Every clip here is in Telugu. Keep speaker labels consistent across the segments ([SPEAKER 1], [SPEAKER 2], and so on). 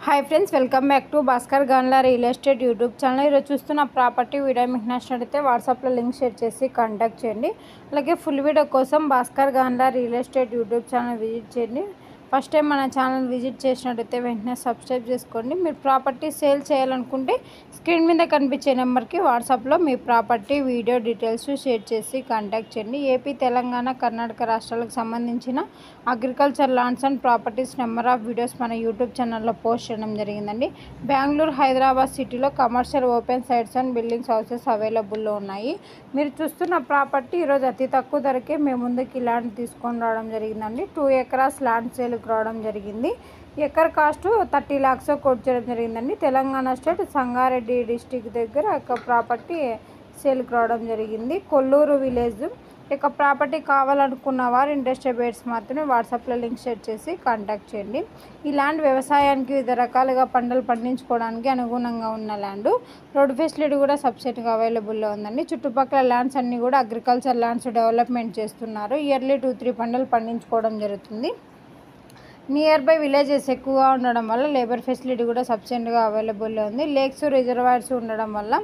[SPEAKER 1] Hi friends, welcome back to Bhaskar Ganla real estate YouTube channel. ఈరోజు చూస్తున్న ప్రాపర్టీ వీడియో మీకు నచ్చినట్లయితే వాట్సాప్లో లింక్ షేర్ చేసి కాంటాక్ట్ చేయండి. అలాగే ఫుల్ వీడియో కోసం Bhaskar Ganla real estate YouTube channel visit చేయండి. ఫస్ట్ టైం మన ఛానల్ విజిట్ చేసినట్టయితే వెంటనే సబ్స్క్రైబ్ చేసుకోండి. మీరు ప్రాపర్టీ సేల్ చేయాలనుకుంటే స్క్రీన్ మీద కనిపించే నెంబర్కి వాట్సాప్లో మీ ప్రాపర్టీ వీడియో డీటెయిల్స్ షేర్ చేసి కాంటాక్ట్ చేయండి. ఏపీ, తెలంగాణ, కర్ణాటక రాష్ట్రాలకు సంబంధించిన agriculture lands and properties number of videos మన యూట్యూబ్ ఛానల్లో పోస్ట్ చేయడం జరిగిందండి. బెంగళూరు, హైదరాబాద్ సిటీలో commercial open sites and buildings houses అవైలబుల్లో ఉన్నాయి. మీరు చూస్తున్న ప్రాపర్టీ ఈరోజు అతి తక్కువ ధరకే మేము ముందుకి ల్యాండ్ తీసుకొని రావడం జరిగిందండి. 2 acres ల్యాండ్ సేల్కి రావడం జరిగింది. ఎకర్ కాస్ట్ 30 lakhs కోట్ చేయడం జరిగిందండి. తెలంగాణ స్టేట్ సంగారెడ్డి డిస్టిక్ దగ్గర ఒక ప్రాపర్టీ సేల్కి రావడం జరిగింది. కొల్లూరు విలేజ్. ఇక ప్రాపర్టీ కావాలనుకున్న వారు ఇంట్రెస్టెడ్ బయర్స్ మాత్రమే వాట్సాప్లో లింక్ షేర్ చేసి కాంటాక్ట్ చేయండి. ఈ ల్యాండ్ వ్యవసాయానికి వివిధ రకాలుగా పంటలు పండించుకోవడానికి అనుగుణంగా ఉన్న ల్యాండ్. రోడ్ ఫెసిలిటీ కూడా సబ్సిడీగా అవైలబుల్లో ఉందండి. చుట్టుపక్కల ల్యాండ్స్ అన్నీ కూడా అగ్రికల్చర్ ల్యాండ్స్ డెవలప్మెంట్ చేస్తున్నారు. ఇయర్లీ 2-3 పంటలు పండించుకోవడం జరుగుతుంది. నియర్ బై విలేజెస్ ఎక్కువగా ఉండడం వల్ల లేబర్ ఫెసిలిటీ కూడా సబ్సిడీగా అవైలబుల్లో ఉంది. లేక్స్, రిజర్వాయర్స్ ఉండడం వల్ల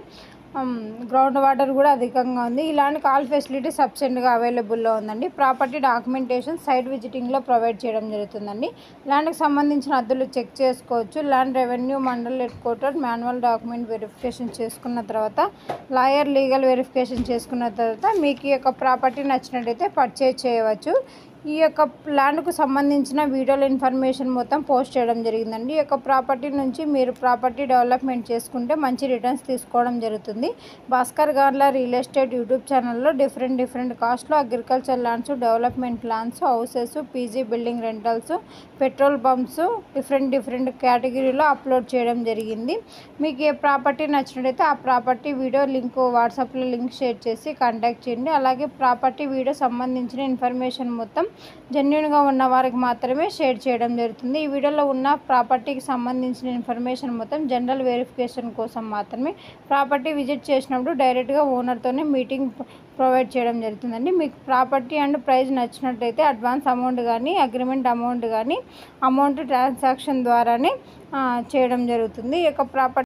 [SPEAKER 1] గ్రౌండ్ వాటర్ కూడా అధికంగా ఉంది. ఇలాంటి కాల్ ఫెసిలిటీ సబ్సిడీగా అవైలబుల్లో ఉందండి. ప్రాపర్టీ డాక్యుమెంటేషన్ సైట్ విజిటింగ్లో ప్రొవైడ్ చేయడం జరుగుతుందండి. ల్యాండ్కి సంబంధించిన అద్దులు చెక్ చేసుకోవచ్చు. Land revenue mandal head quarter manual document verification చేసుకున్న తర్వాత, లాయర్ లీగల్ వెరిఫికేషన్ చేసుకున్న తర్వాత మీకు ఈ యొక్క ప్రాపర్టీ నచ్చినట్టయితే పర్చేజ్ చేయవచ్చు. ఈ యొక్క ల్యాండ్కు సంబంధించిన వీడియోల ఇన్ఫర్మేషన్ మొత్తం పోస్ట్ చేయడం జరిగిందండి. ఈ యొక్క ప్రాపర్టీ నుంచి మీరు ప్రాపర్టీ డెవలప్మెంట్ చేసుకుంటే మంచి రిటర్న్స్ తీసుకోవడం జరుగుతుంది. Bhaskar Ganla real estate YouTube ఛానల్లో డిఫరెంట్ కాస్ట్లో agriculture lands, development lands, houses, PG building rentals, petrol pumps different కేటగిరీలో అప్లోడ్ చేయడం జరిగింది. మీకు ఏ ప్రాపర్టీ నచ్చినట్టయితే ఆ ప్రాపర్టీ వీడియో లింక్ వాట్సాప్లో లింక్ షేర్ చేసి కాంటాక్ట్ చేయండి. అలాగే ప్రాపర్టీ వీడియో సంబంధించిన ఇన్ఫర్మేషన్ మొత్తం జెన్యూన్గా ఉన్న వారికి మాత్రమే షేర్ చేయడం జరుగుతుంది. ఈ వీడియోలో ఉన్న ప్రాపర్టీకి సంబంధించిన ఇన్ఫర్మేషన్ మొత్తం జనరల్ వెరిఫికేషన్ కోసం మాత్రమే. ప్రాపర్టీ విజిట్ చేసినప్పుడు డైరెక్ట్గా ఓనర్తోనే మీటింగ్ ప్రొవైడ్ చేయడం జరుగుతుందండి. మీకు ప్రాపర్టీ అండ్ ప్రైస్ నచ్చినట్లయితే అడ్వాన్స్ అమౌంట్ కానీ, అగ్రిమెంట్ అమౌంట్ కానీ, అమౌంట్ ట్రాన్సాక్షన్ ద్వారానే చేయడం జరుగుతుంది. ఈ యొక్క ప్రాపర్టీ